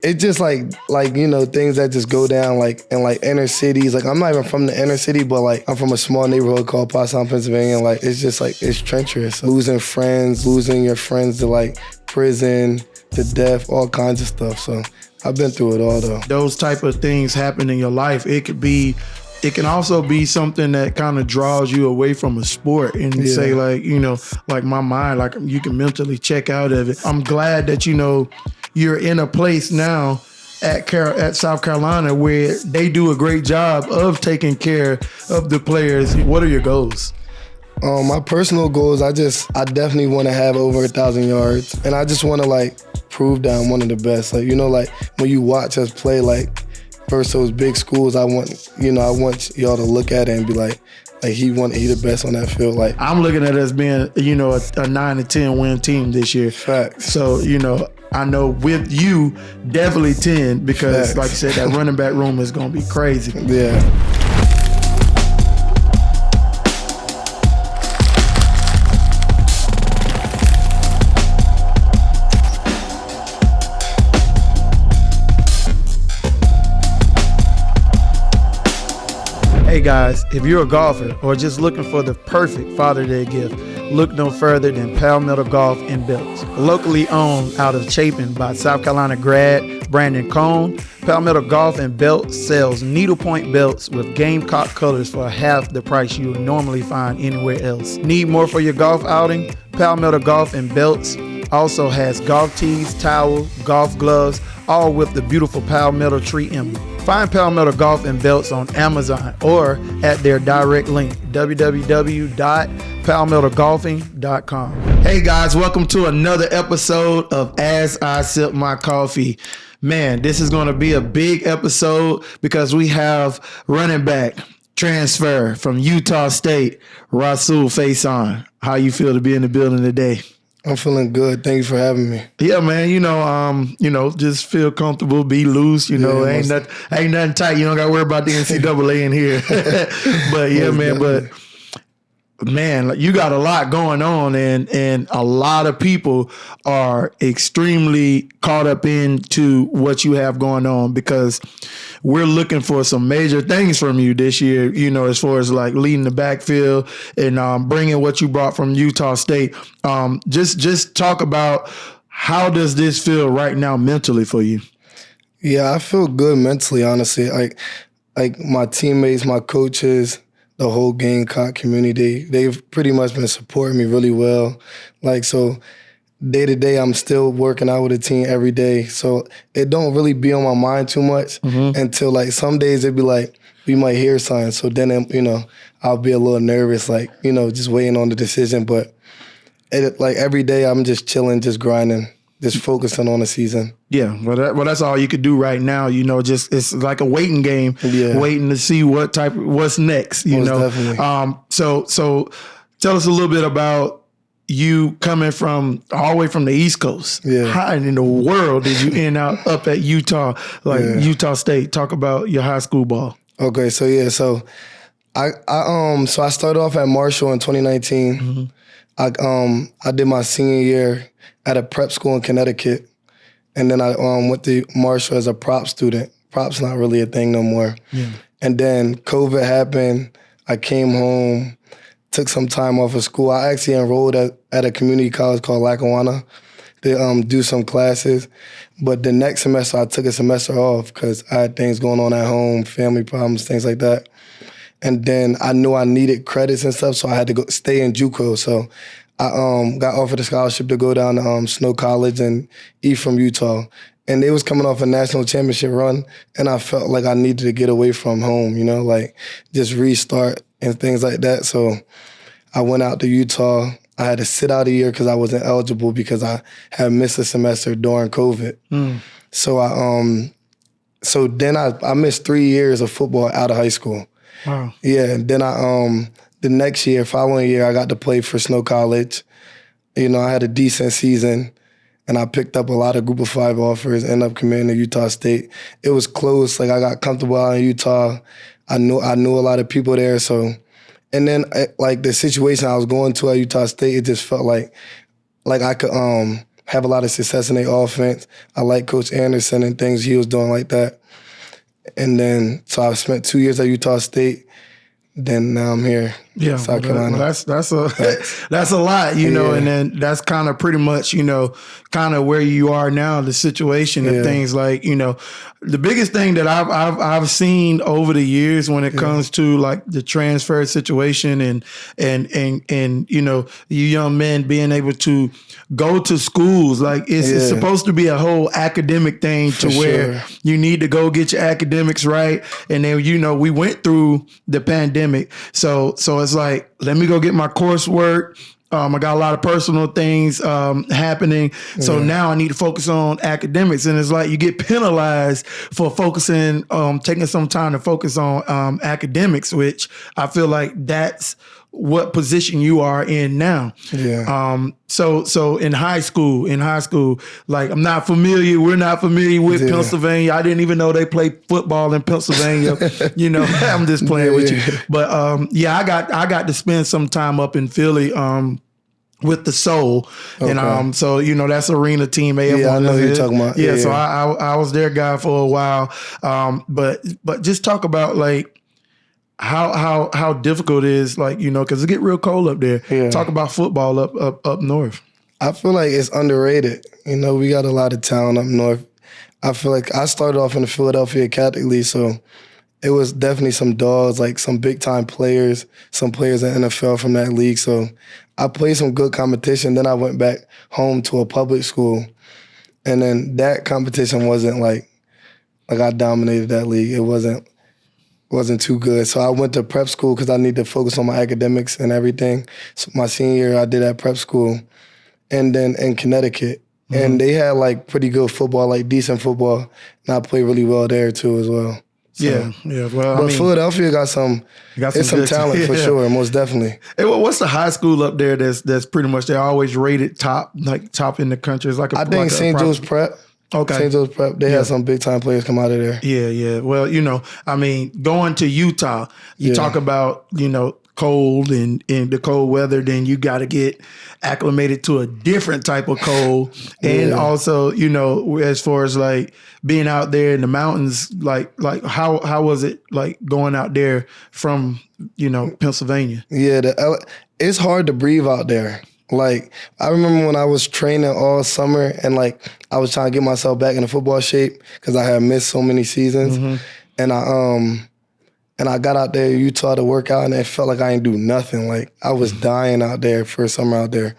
It's just like things that just go down like in like inner cities. Like I'm not even from the inner city, but like I'm from a small neighborhood called Pottstown, Pennsylvania. Like it's just like it's treacherous. Losing friends, losing your friends to like prison, to death, all kinds of stuff. So I've been through it all though. Those type of things happen in your life. It can also be something that kind of draws you away from a sport and say like, like my mind, like you can mentally check out of it. I'm glad that, you're in a place now at South Carolina where they do a great job of taking care of the players. What are your goals? My personal goals, I definitely want to have over 1,000 yards, and I just want to like prove that I'm one of the best. Like like when you watch us play, like versus those big schools, I want y'all to look at it and be like he the best on that field. Like I'm looking at it as being a 9 to 10 win team this year. Facts. So I know with you definitely 10 because Facts. Like you said, that running back room is gonna be crazy. Yeah. Hey guys, if you're a golfer or just looking for the perfect Father's Day gift, look no further than Palmetto Golf and Belts. Locally owned out of Chapin by South Carolina grad Brandon Cone, Palmetto Golf and Belts sells needlepoint belts with Gamecock colors for half the price you would normally find anywhere else. Need more for your golf outing? Palmetto Golf and Belts also has golf tees, towels, golf gloves, all with the beautiful palmetto tree emblem. Find Palmetto Golf and Belts on Amazon or at their direct link, www.palmettogolfing.com. Hey guys, welcome to another episode of As I Sip My Coffee. Man, this is going to be a big episode because we have running back transfer from Utah State, Rahsul Faison. How you feel to be in the building today? I'm feeling good. Thank you for having me. Yeah, man. Just feel comfortable, be loose. Ain't nothing tight. You don't got to worry about the NCAA in here. But yeah, man. But man, you got a lot going on, and a lot of people are extremely caught up into what you have going on because we're looking for some major things from you this year, as far as like leading the backfield and bringing what you brought from Utah State. Just talk about how does this feel right now mentally for you? Yeah, I feel good mentally, honestly. Like my teammates, my coaches, the whole Gamecock community, they've pretty much been supporting me really well. Like, so day to day, I'm still working out with the team every day. So it don't really be on my mind too much until like some days it'd be like, we might hear something. So then, I'll be a little nervous, like, just waiting on the decision. But like every day I'm just chilling, just grinding, just focusing on the season. Yeah, well, that's all you could do right now. Just it's like a waiting game, waiting to see what's next. Definitely. So tell us a little bit about you coming from all the way from the East Coast. Yeah. How in the world did you end up at Utah, Utah State? Talk about your high school ball. Okay, so I started off at Marshall in 2019. I did my senior year at a prep school in Connecticut. And then I went to Marshall as a prop student. Prop's not really a thing no more. Yeah. And then COVID happened. I came home, took some time off of school. I actually enrolled at a community college called Lackawanna to do some classes. But the next semester, I took a semester off because I had things going on at home, family problems, things like that. And then I knew I needed credits and stuff, so I had to go stay in JUCO. So I got offered a scholarship to go down to Snow College and from Utah. And they was coming off a national championship run, and I felt like I needed to get away from home, like just restart and things like that. So I went out to Utah. I had to sit out a year because I wasn't eligible because I had missed a semester during COVID. So then I missed 3 years of football out of high school. Wow. Yeah, and then the next year, following year, I got to play for Snow College. I had a decent season, and I picked up a lot of Group of 5 offers, ended up committing to Utah State. It was close. Like, I got comfortable out in Utah. I knew a lot of people there. So, and then like the situation I was going to at Utah State, it just felt like I could have a lot of success in their offense. I like Coach Anderson and things he was doing like that. And then, so I spent 2 years at Utah State. Then now I'm here, South Carolina. Well, that's a lot, you know, and then that's kind of pretty much, you know, kind of where you are now, the situation and things like, you know, the biggest thing that I've seen over the years when it comes to like the transfer situation and you know, you young men being able to go to schools, like it's supposed to be a whole academic thing to where you need to go get your academics right. And then, you know, we went through the pandemic. So it's like, let me go get my coursework. I got a lot of personal things happening. So now I need to focus on academics. And it's like you get penalized for focusing, taking some time to focus on academics, which I feel like that's what position you are in now. So in high school, like we're not familiar with Pennsylvania. I didn't even know they play football in Pennsylvania. You know, I'm just playing with you. But I got to spend some time up in Philly with the Soul. And so you know, that's Arena Team AF1. I know who you're talking about. So I was their guy for a while. But just talk about like how difficult it is, like, you know, because it get real cold up there. Talk about football up north. I feel like it's underrated. You know, we got a lot of talent up north. I feel like I started off in the Philadelphia Catholic League, so it was definitely some dogs, like some big-time players, some players in NFL from that league. So I played some good competition. Then I went back home to a public school, and then that competition wasn't like I dominated that league. It wasn't too good. So I went to prep school because I needed to focus on my academics and everything. So my senior year, I did at prep school, and then in Connecticut. And they had like pretty good football, like decent football. And I played really well there too as well. So, Well, but Philadelphia got some talent for sure, most definitely. Hey, what's the high school up there that's pretty much, they're always rated top in the country? It's like I think St. Joe's Prep. Okay. St. Joe's Prep, they had some big time players come out of there. Yeah. Well, you know, I mean, going to Utah, you talk about, you know, cold and the cold weather, then you got to get acclimated to a different type of cold. And also, you know, as far as like being out there in the mountains, like how was it like going out there from, you know, Pennsylvania? Yeah, it's hard to breathe out there. Like, I remember when I was training all summer and like I was trying to get myself back in the football shape because I had missed so many seasons. And I got out there in Utah to work out, and it felt like I ain't do nothing. Like, I was dying out there first summer out there.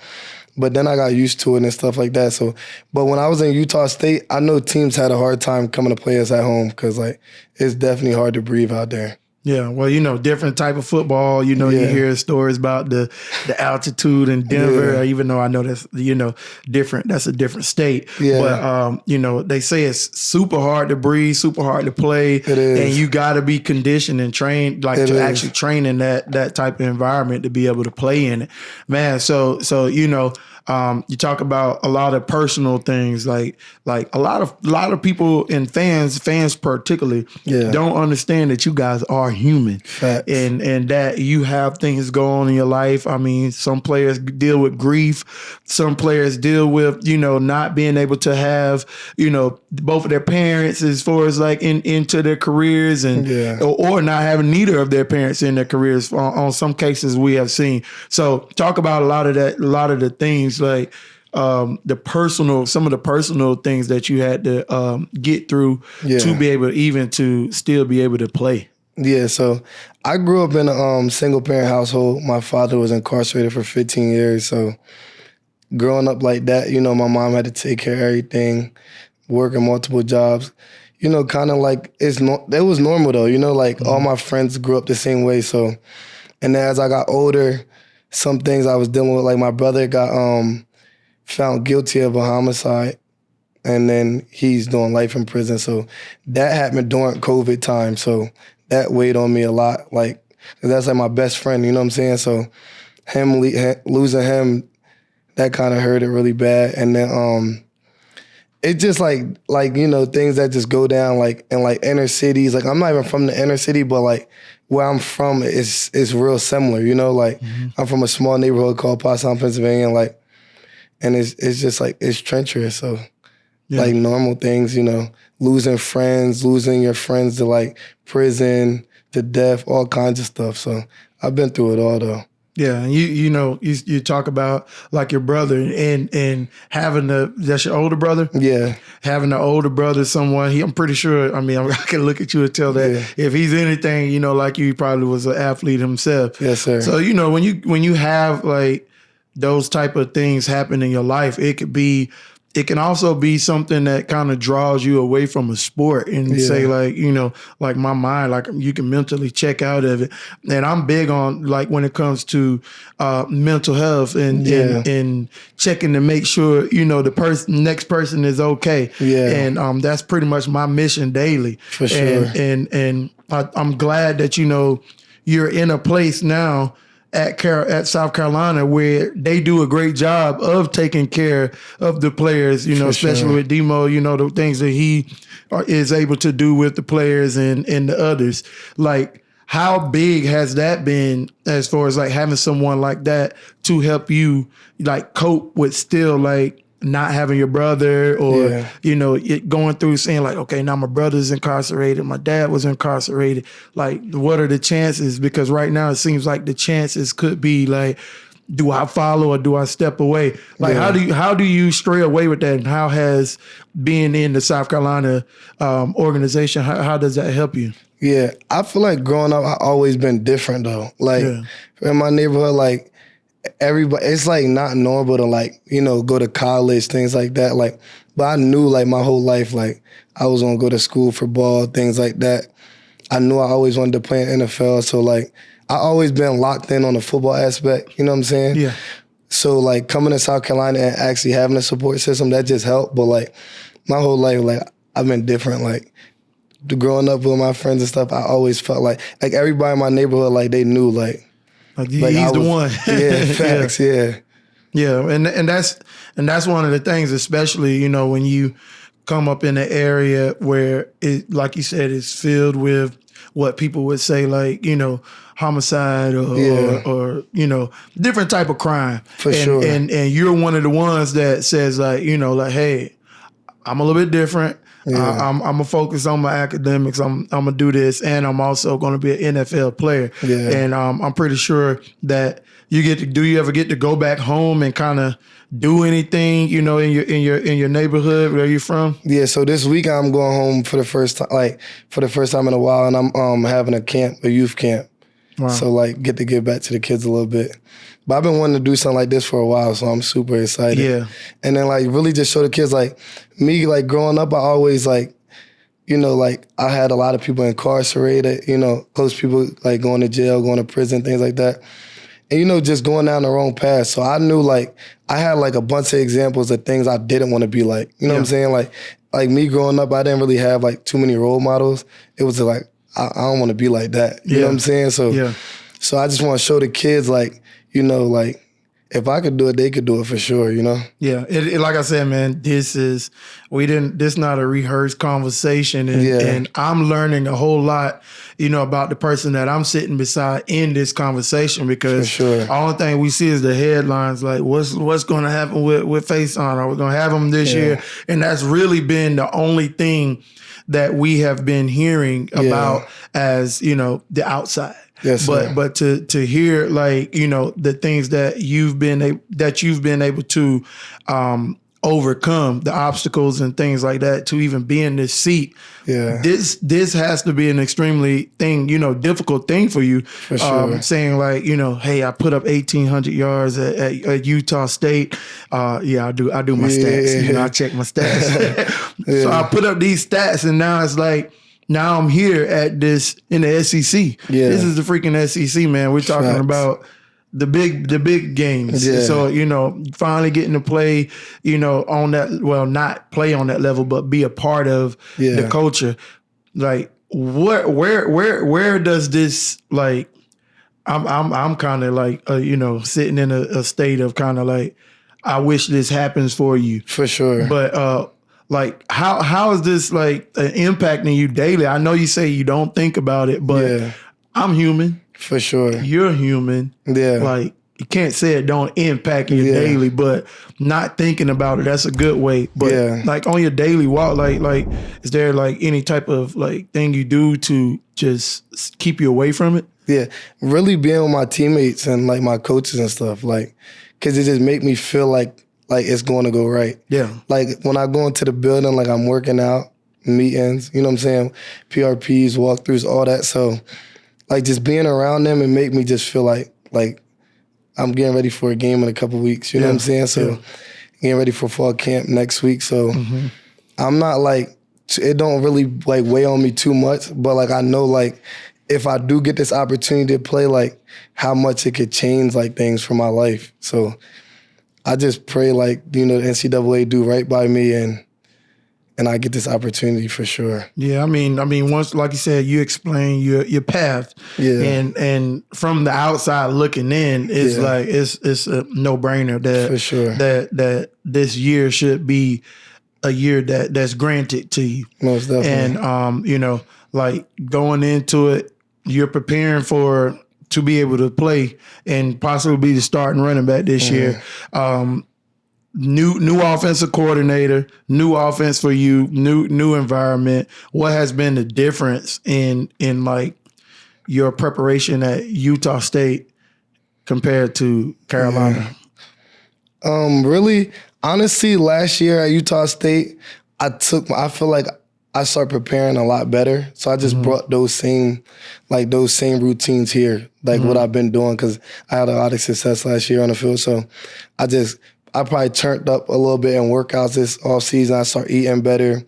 But then I got used to it and stuff like that. So, but when I was in Utah State, I know teams had a hard time coming to play us at home because, like, it's definitely hard to breathe out there. Yeah, well, you know, different type of football. You know, you hear stories about the altitude in Denver, even though I know that's, you know, different. That's a different state. But, you know, they say it's super hard to breathe, super hard to play. It is. And you got to be conditioned and trained, like actually train in that type of environment to be able to play in it. Man, so you know, you talk about a lot of personal things, like a lot of people and fans particularly don't understand that you guys are human. Facts. and that you have things go on in your life. I mean, some players deal with grief, some players deal with, you know, not being able to have, you know, both of their parents as far as like into their careers, and or not having neither of their parents in their careers on some cases we have seen. So talk about a lot of the things, like some of the personal things that you had to get through to be able to still be able to play. Yeah, so I grew up in a single parent household. My father was incarcerated for 15 years. So growing up like that, you know, my mom had to take care of everything, working multiple jobs. You know, kind of like it was normal though. You know, like all my friends grew up the same way. So, and then as I got older, some things I was dealing with, like my brother got found guilty of a homicide, and then he's doing life in prison. So that happened during COVID time. So that weighed on me a lot. Like, that's like my best friend, you know what I'm saying? So losing him, that kind of hurt it really bad. And then it just like, you know, things that just go down like in like inner cities. Like, I'm not even from the inner city, but like where I'm from is real similar, you know? Like, I'm from a small neighborhood called Pottstown, Pennsylvania. And like, and it's just like it's treacherous. So like normal things, you know, losing friends, losing your friends to like prison, to death, all kinds of stuff. So I've been through it all though. Yeah, and you talk about like your brother and having that's your older brother? Yeah. Having an older brother, someone, I'm pretty sure, I mean, I can look at you and tell that if he's anything, you know, like you, he probably was an athlete himself. Yes, sir. So, you know, when you have like those type of things happen in your life, it can also be something that kind of draws you away from a sport and say like, you know, like my mind, like you can mentally check out of it. And I'm big on like when it comes to mental health and checking to make sure, you know, the next person is okay. Yeah. And that's pretty much my mission daily. For sure. And I'm glad that, you know, you're in a place now at South Carolina where they do a great job of taking care of the players, you know, especially with Demo, you know, the things that he is able to do with the players and the others. Like, how big has that been as far as like having someone like that to help you like cope with still like not having your brother or, you know, going through saying like, okay, now my brother's incarcerated, my dad was incarcerated. Like, what are the chances? Because right now it seems like the chances could be like, do I follow or do I step away? Like, how do you stray away with that? And how has being in the South Carolina organization, how does that help you? Yeah, I feel like growing up, I've always been different though. Like in my neighborhood, like, everybody, it's like not normal to like, you know, go to college, things like that. Like, but I knew like my whole life, like I was gonna go to school for ball, things like that. I knew I always wanted to play in NFL. So like, I always been locked in on the football aspect, you know what I'm saying? Yeah. So like coming to South Carolina and actually having a support system, that just helped. But like my whole life, like I've been different. Like growing up with my friends and stuff, I always felt like everybody in my neighborhood, like they knew like he's the one. Yeah, facts, yeah. Yeah, and that's one of the things, especially, you know, when you come up in an area where it, like you said, is filled with what people would say like, you know, homicide or you know, different type of crime. For sure. And you're one of the ones that says like, you know, like, hey, I'm a little bit different. Yeah. I'm gonna focus on my academics. I'm gonna do this, and I'm also gonna be an NFL player. Yeah. And I'm pretty sure that you get to. Do you ever get to go back home and kind of do anything, you know, in your neighborhood where you're from? Yeah. So this week I'm going home for the first time in a while, and I'm having a youth camp. Wow. So like get to give back to the kids a little bit. But I've been wanting to do something like this for a while, so I'm super excited. Yeah. And then like really just show the kids like me, like growing up, I always like, you know, like I had a lot of people incarcerated, you know, close people like going to jail, going to prison, things like that. And, you know, just going down the wrong path. So I knew like I had like a bunch of examples of things I didn't want to be like. You know what I'm saying? Like me growing up, I didn't really have like too many role models. It was like, I don't want to be like that. You know what I'm saying? So I just want to show the kids like, you know, like if I could do it, they could do it for sure, you know? Yeah. Like I said, man, this not a rehearsed conversation. And I'm learning a whole lot, you know, about the person that I'm sitting beside in this conversation, because the only thing we see is the headlines, like what's going to happen with Faison? Are we going to have him this year? And that's really been the only thing that we have been hearing about as, you know, the outside. Yes, but to hear like, you know, the things that you've been able to overcome, the obstacles and things like that, to even be in this seat. Yeah, this has to be an extremely difficult thing for you. For sure. Saying like, you know, hey, I put up 1,800 yards at Utah State. I do my stats. You know, I check my stats. So I put up these stats, and now it's like, now I'm here at this in the SEC. Yeah. This is the freaking SEC, man. We're talking about the big games. Yeah. So, you know, finally getting to play, you know, on that, well, not play on that level, but be a part of the culture. Like, where does this, like, I'm kind of like, you know, sitting in a state of kind of like, I wish this happens for you. For sure. But, like, how is this like impacting you daily? I know you say you don't think about it, but I'm human. For sure. You're human. Yeah. Like, you can't say it don't impact your daily, but not thinking about it, that's a good way. But like on your daily walk, like is there like any type of like thing you do to just keep you away from it? Yeah, really being with my teammates and like my coaches and stuff, like, cause it just make me feel like it's going to go right. Yeah. Like when I go into the building, like I'm working out, meetings, you know what I'm saying? PRPs, walkthroughs, all that. So like just being around them and make me just feel like I'm getting ready for a game in a couple weeks. You know what I'm saying? So getting ready for fall camp next week. So I'm not like, it don't really like weigh on me too much, but like I know like if I do get this opportunity to play, like how much it could change like things for my life. So I just pray like, you know, the NCAA do right by me and I get this opportunity for sure. Yeah, I mean, once, like you said, you explain your path, and from the outside looking in, it's like it's a no brainer that for sure that this year should be a year that's granted to you. Most definitely. And you know, like going into it, you're preparing to be able to play and possibly be the starting running back this year. New offensive coordinator, new offense for you, new environment. What has been the difference in like your preparation at Utah State compared to Carolina? Really, honestly, last year at Utah State, I feel like I started preparing a lot better. So I just brought those same routines here, like what I've been doing, because I had a lot of success last year on the field. So I probably turned up a little bit in workouts this off season. I start eating better,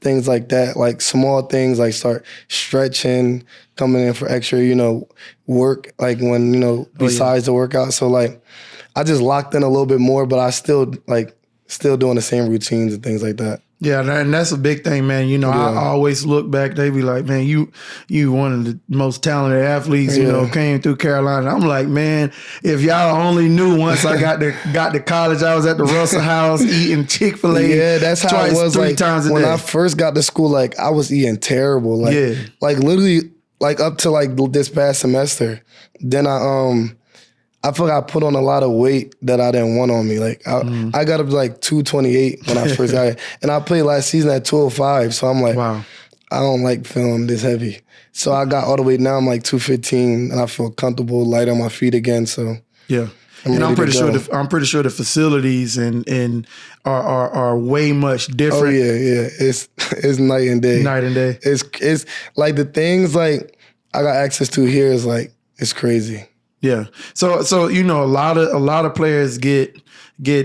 things like that, like small things, like start stretching, coming in for extra, you know, work, like when, you know, besides the workout. So like, I just locked in a little bit more, but I still doing the same routines and things like that. Yeah, and that's a big thing, man. You know, I always look back, they be like, man, you one of the most talented athletes, you know, came through Carolina. I'm like, man, if y'all only knew once I got to college, I was at the Russell House eating Chick-fil-A. Yeah, that's how it was. 3 like, times a when day. I first got to school, like I was eating terrible. Like, like literally, like up to like this past semester. Then I feel like I put on a lot of weight that I didn't want on me. Like I got up to like 228 when I first got here. And I played last season at 205. So I'm like, wow, I don't like feeling this heavy. So I got all the way now, I'm like 215 and I feel comfortable, light on my feet again. So yeah. I'm pretty sure the facilities and are way much different. Oh yeah. It's night and day. Night and day. It's like the things like I got access to here is like, it's crazy. Yeah. So you know, a lot of players get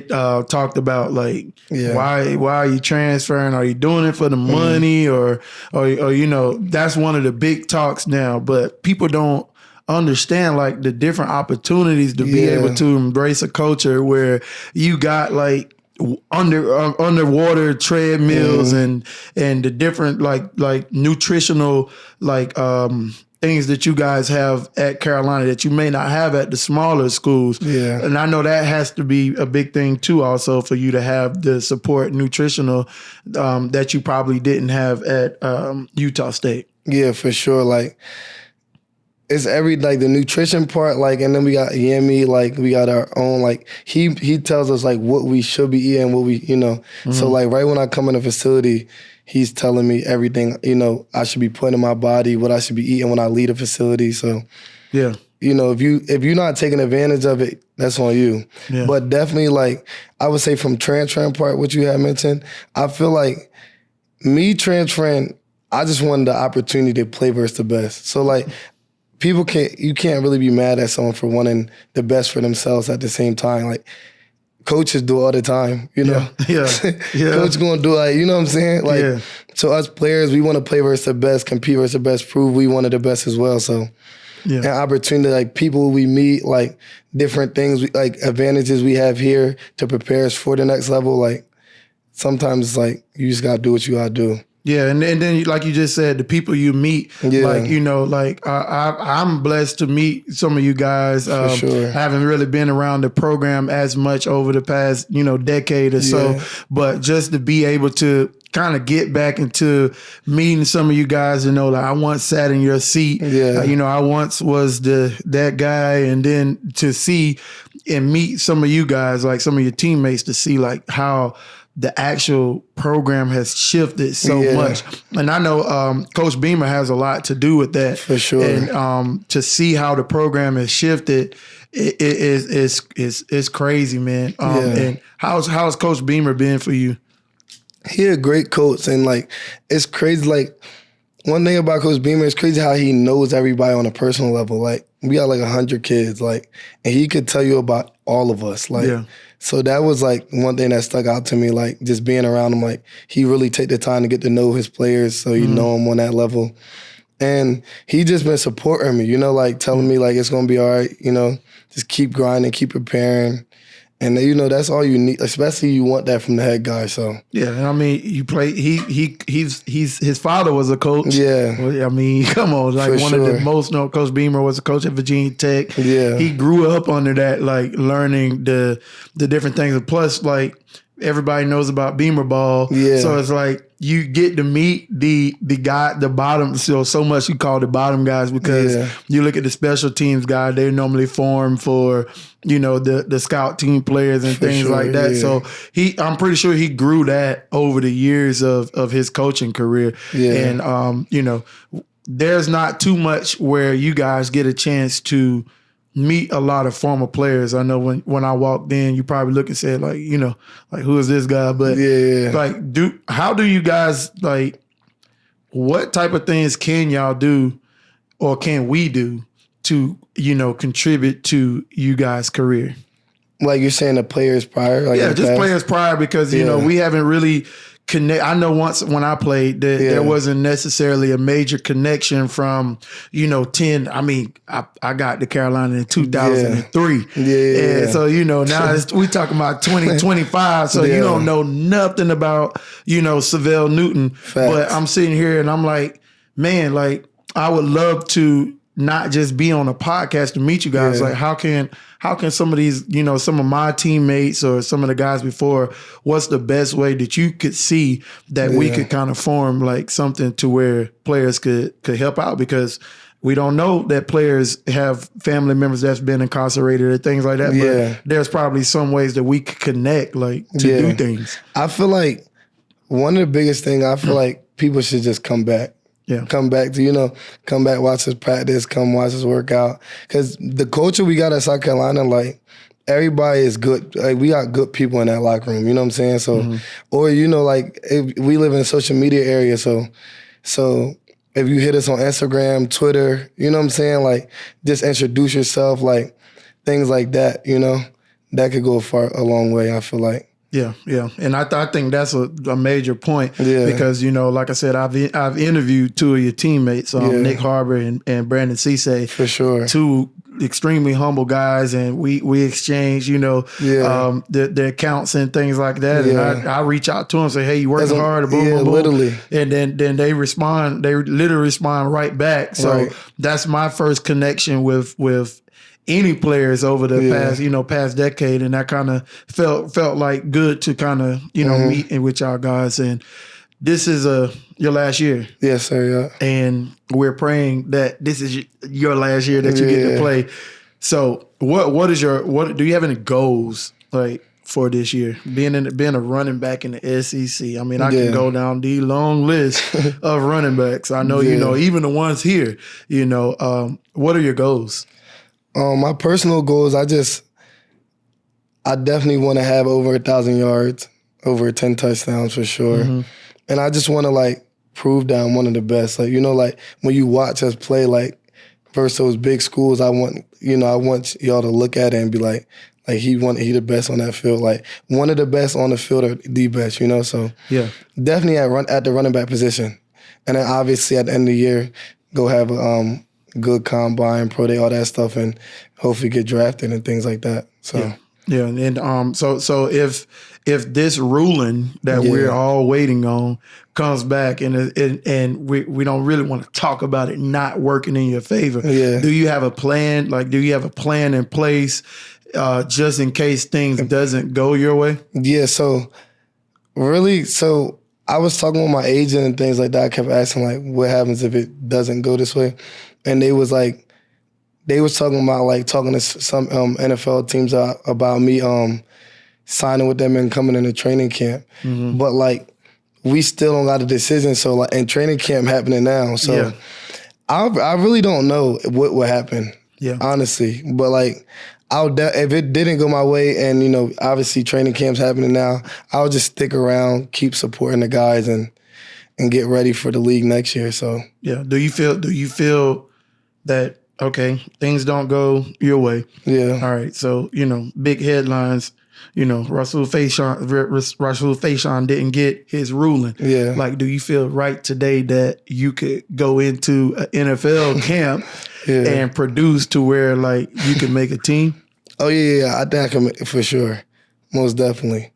talked about like why are you transferring? Are you doing it for the money or you know, that's one of the big talks now, but people don't understand like the different opportunities to be able to embrace a culture where you got like underwater treadmills and the different like nutritional like things that you guys have at Carolina that you may not have at the smaller schools. Yeah. And I know that has to be a big thing too also for you to have the support nutritional that you probably didn't have at Utah State. Yeah, for sure. Like it's like the nutrition part, like, and then we got Yemi, like we got our own, like he tells us like what we should be eating, what we, you know. So like right when I come in the facility, he's telling me everything, you know, I should be putting in my body, what I should be eating when I leave the facility. So, yeah, you know, if you're not taking advantage of it, that's on you. Yeah. But definitely, like, I would say from transferring part, what you had mentioned, I feel like me transferring, I just wanted the opportunity to play versus the best. So, like, you can't really be mad at someone for wanting the best for themselves at the same time. Like, coaches do it all the time, you know? Yeah. Coach gonna do it, you know what I'm saying? Like, so us players, we want to play versus the best, compete versus the best, prove we one of the best as well. So, an opportunity, like people we meet, like different things, like advantages we have here to prepare us for the next level. Like, sometimes it's like, you just gotta do what you gotta do. Yeah, and then like you just said, the people you meet, like, you know, like I'm blessed to meet some of you guys. For sure. I haven't really been around the program as much over the past, you know, decade or so, but just to be able to kind of get back into meeting some of you guys, you know, like I once sat in your seat, you know, I once was that guy, and then to see meet some of you guys, like some of your teammates, to see like how the actual program has shifted so much. And I know Coach Beamer has a lot to do with that. For sure. And to see how the program has shifted it's crazy, man. And how's Coach Beamer been for you? He a great coach, and like it's crazy. Like one thing about Coach Beamer, it's crazy how he knows everybody on a personal level. Like we got like 100 kids, like, and he could tell you about all of us. Like, so that was like one thing that stuck out to me. Like just being around him, like he really take the time to get to know his players, so you know him on that level. And he just been supporting me, you know, like telling me like it's gonna be all right, you know, just keep grinding, keep preparing. And you know, that's all you need, especially you want that from the head guy. So yeah, and I mean, you play. He's his father was a coach. Yeah, well, I mean, come on, like one of the most known. Coach Beamer was a coach at Virginia Tech. Yeah, he grew up under that, like learning the different things. Plus, like everybody knows about Beamer ball. Yeah, so it's like you get to meet the guy, the bottom. So much you call the bottom guys because you look at the special teams guy. They normally form for, you know, the scout team players and things like that. Yeah. So I'm pretty sure he grew that over the years of his coaching career. Yeah. And you know, there's not too much where you guys get a chance to meet a lot of former players. I know when I walked in, you probably look and said like, you know, like who is this guy? But like, how do you guys, like, what type of things can y'all do or can we do to, you know, contribute to you guys' career? Like you're saying the players prior? Like just players prior, because, you know, we haven't really I know once when I played that there wasn't necessarily a major connection from, you know, 10. I mean, I got to Carolina in 2003. And so, you know, now we talking about 2025. So you don't know nothing about, you know, Savell Newton. Facts. But I'm sitting here and I'm like, man, like I would love to not just be on a podcast to meet you guys. Like how can some of these, you know, some of my teammates or some of the guys before, what's the best way that you could see that we could kind of form like something to where players could help out? Because we don't know that players have family members that's been incarcerated or things like that. But there's probably some ways that we could connect, like to do things. I feel like one of the biggest things, I feel like people should just come back. Yeah, come back, watch us practice, come watch us work out. Because the culture we got at South Carolina, like, everybody is good. Like, we got good people in that locker room, you know what I'm saying? So, or, you know, like, we live in a social media area, so if you hit us on Instagram, Twitter, you know what I'm saying? Like, just introduce yourself, like, things like that, you know? That could go a long way, I feel like. Yeah. And I think that's a major point because, you know, like I said, I've interviewed two of your teammates, Nick Harbor and Brandon Cisse. For sure. Two extremely humble guys, and we exchange, you know, the accounts and things like that. And I reach out to them and say, hey, you working hard, boom, boom, boom. Literally. And then they literally respond right back. So that's my first connection with any players over the past decade, and that kind of felt like good to kind of, you know, meet with y'all guys. And this is your last year. Yes, sir. Yeah. And we're praying that this is your last year that you get to play. So what do you have any goals like for this year? Being a running back in the SEC. I mean, I can go down the long list of running backs. I know, you know, even the ones here, you know, what are your goals? My personal goals, I definitely want to have over 1,000 yards, over 10 touchdowns for sure. And I just want to, like, prove that I'm one of the best. Like, you know, like, when you watch us play, like, versus those big schools, I want y'all to look at it and be like he the best on that field. Like, one of the best on the field or the best, you know? So, definitely at the running back position. And then, obviously, at the end of the year, go have a good combine, pro day, all that stuff, and hopefully get drafted and things like that. So and so if this ruling that we're all waiting on comes back and we don't really want to talk about it not working in your favor, do you have a plan? Like, do you have a plan in place just in case things doesn't go your way? Yeah. So I was talking with my agent and things like that. I kept asking, like, what happens if it doesn't go this way? And they was like, they was talking to some NFL teams about me signing with them and coming into training camp. Mm-hmm. But like we still don't got a decision. So like and training camp happening now. So I really don't know what would happen. Yeah. Honestly. But like if it didn't go my way and, you know, obviously training camp's happening now, I'll just stick around, keep supporting the guys and get ready for the league next year. So yeah. Do you feel that okay, things don't go your way? Yeah. All right. So, you know, big headlines, you know, Rahsul Faison didn't get his ruling. Yeah. Like, do you feel right today that you could go into an NFL camp and produce to where like you can make a team? Oh yeah. I think I can for sure. Most definitely.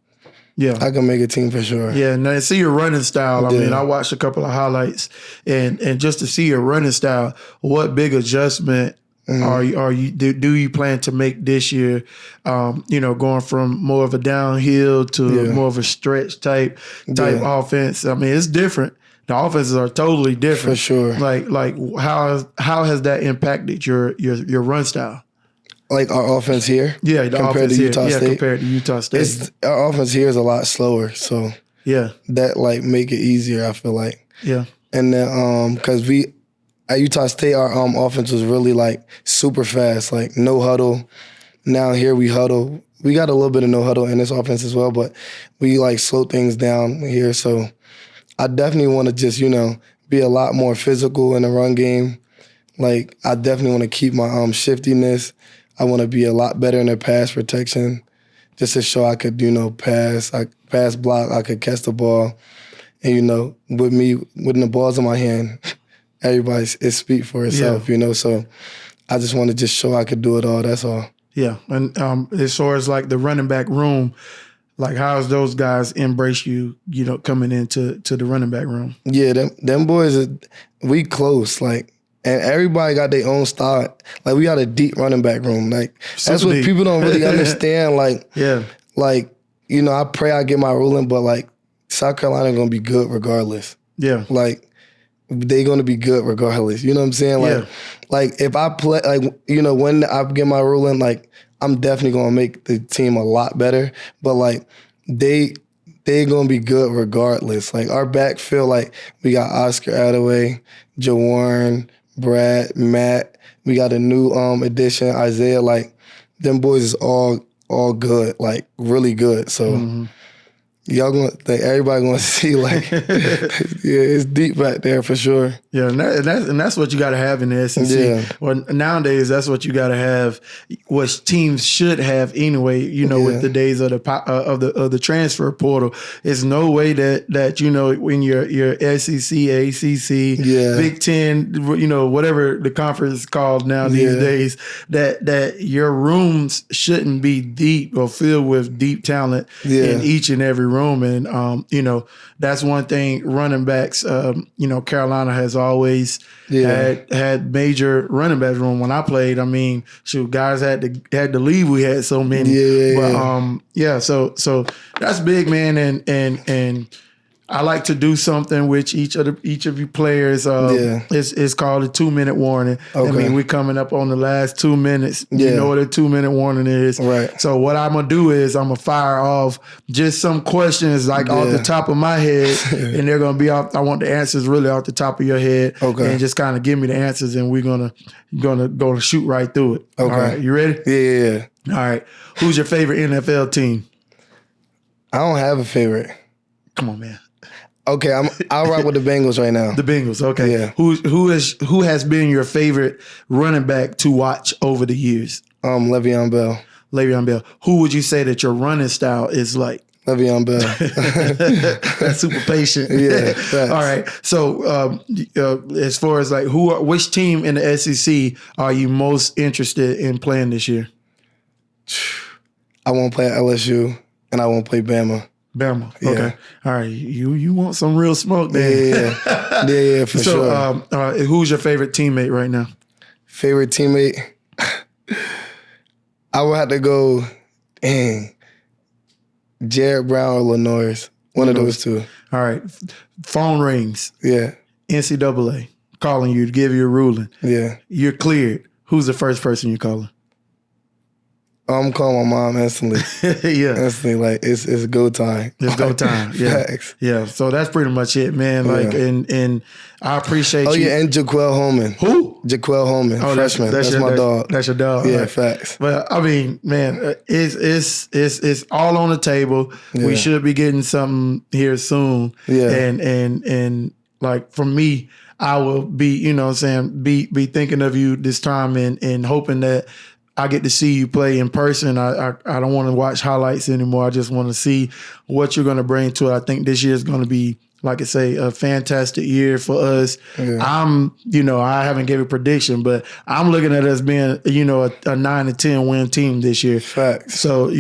Yeah. I can make a team for sure. Yeah, and I see your running style. I mean, I watched a couple of highlights and just to see your running style, what big adjustment are you do you plan to make this year? You know, going from more of a downhill to more of a stretch type offense. I mean, it's different. The offenses are totally different. For sure. Like how has that impacted your run style? Like our offense here? Yeah, the compared offense to Utah here. State? Yeah, compared to Utah State. Our offense here is a lot slower, so that like make it easier, I feel like. Yeah. And then because at Utah State, our offense was really like super fast, like no huddle. Now here we huddle. We got a little bit of no huddle in this offense as well, but we like slow things down here. So I definitely want to just, you know, be a lot more physical in the run game. Like I definitely want to keep my shiftiness. I want to be a lot better in their pass protection, just to show I could, you know, pass block, I could catch the ball. And, you know, with the balls in my hand, it speaks for itself, you know. So I just want to just show I could do it all, that's all. Yeah, and as far as like the running back room, like how's those guys embrace you, you know, coming into the running back room? Yeah, them boys, we close, like, and everybody got their own style. Like, we got a deep running back room. Like, that's what people don't really understand. Like, like, you know, I pray I get my ruling, but, like, South Carolina going to be good regardless. Yeah. Like, they going to be good regardless. You know what I'm saying? Like, if I play, like, you know, when I get my ruling, like, I'm definitely going to make the team a lot better. But, like, they going to be good regardless. Like, our backfield, like, we got Oscar Attaway, Jawarn, Brad, Matt. We got a new addition, Isaiah. Like, them boys is all good, like really good. So y'all everybody gonna see like, it's deep back there for sure. Yeah, and that's what you got to have in the SEC. Yeah. Well, nowadays that's what you got to have. What teams should have anyway. You know, with the days of the transfer portal, it's no way that you know when your SEC, ACC, Big Ten, you know, whatever the conference is called now these days, that your rooms shouldn't be deep or filled with deep talent in each and every room. And you know, that's one thing running backs. You know, Carolina has always had major running backs room. When I played, I mean, shoot, guys had to leave. We had so many. So that's big, man. And I like to do something which each of you players is called a 2-minute warning. Okay. I mean, we're coming up on the last 2 minutes. You know what a 2-minute warning is. Right. So what I'm gonna do is I'm gonna fire off just some questions like off the top of my head, and they're gonna be off. I want the answers really off the top of your head, and just kind of give me the answers, and we're gonna shoot right through it. Okay. All right, you ready? Yeah. All right. Who's your favorite NFL team? I don't have a favorite. Come on, man. Okay, I'll rock with the Bengals right now. The Bengals, okay. Yeah. Who has been your favorite running back to watch over the years? Le'Veon Bell. Le'Veon Bell. Who would you say that your running style is like? Le'Veon Bell. That's super patient. Yeah. Thanks. All right. So as far as like which team in the SEC are you most interested in playing this year? I won't play at LSU and I won't play Bama. Bama. Okay. All right. You want some real smoke there. Yeah, for sure. So who's your favorite teammate right now? Favorite teammate? I would have to go, Jared Brown or Lenoir's. One of those two. All right. Phone rings. Yeah. NCAA calling you to give you a ruling. Yeah. You're cleared. who's the first person you call her? I'm calling my mom instantly. Yeah. Instantly, like it's go time. It's go time. Yeah. Facts. Yeah. So that's pretty much it, man. Like, and I appreciate you. Oh yeah, and Jaquel Holman. Who? Jaquel Holman, freshman. That's my dog. That's your dog. Yeah, right? facts. But I mean, man, it's all on the table. Yeah. We should be getting something here soon. Yeah. And like for me, I will be, you know what I'm saying, be thinking of you this time and hoping that I get to see you play in person. I don't want to watch highlights anymore. I just want to see what you're going to bring to it. I think this year is going to be, like I say, a fantastic year for us. Yeah. I haven't gave a prediction, but I'm looking at us being, a 9 to 10 win team this year. Facts. So,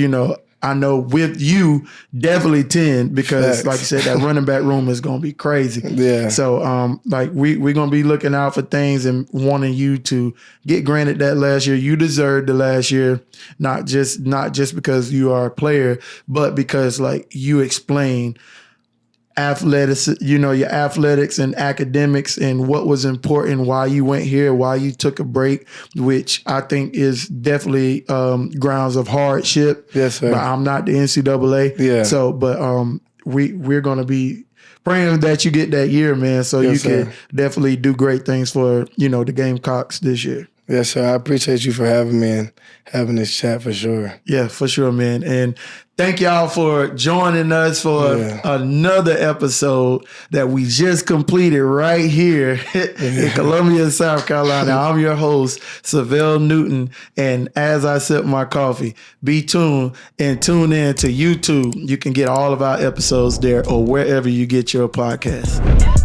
I know with you, definitely 10 because, like you said, that running back room is going to be crazy. Yeah. So, we're going to be looking out for things and wanting you to get granted that last year. You deserved the last year, not just because you are a player, but because, like, you explained your athletics and academics and what was important, why you went here, why you took a break, which I think is definitely grounds of hardship. Yes, sir. But I'm not the NCAA. Yeah. So, but we're going to be praying that you get that year, man, so yes, you can definitely do great things for, the Gamecocks this year. Yes, sir. I appreciate you for having me and having this chat for sure. Yeah, for sure, man. And thank y'all for joining us for another episode that we just completed right here in Columbia, South Carolina. I'm your host, Savell Newton. And as I sip my coffee, be tuned and tune in to YouTube. You can get all of our episodes there or wherever you get your podcasts.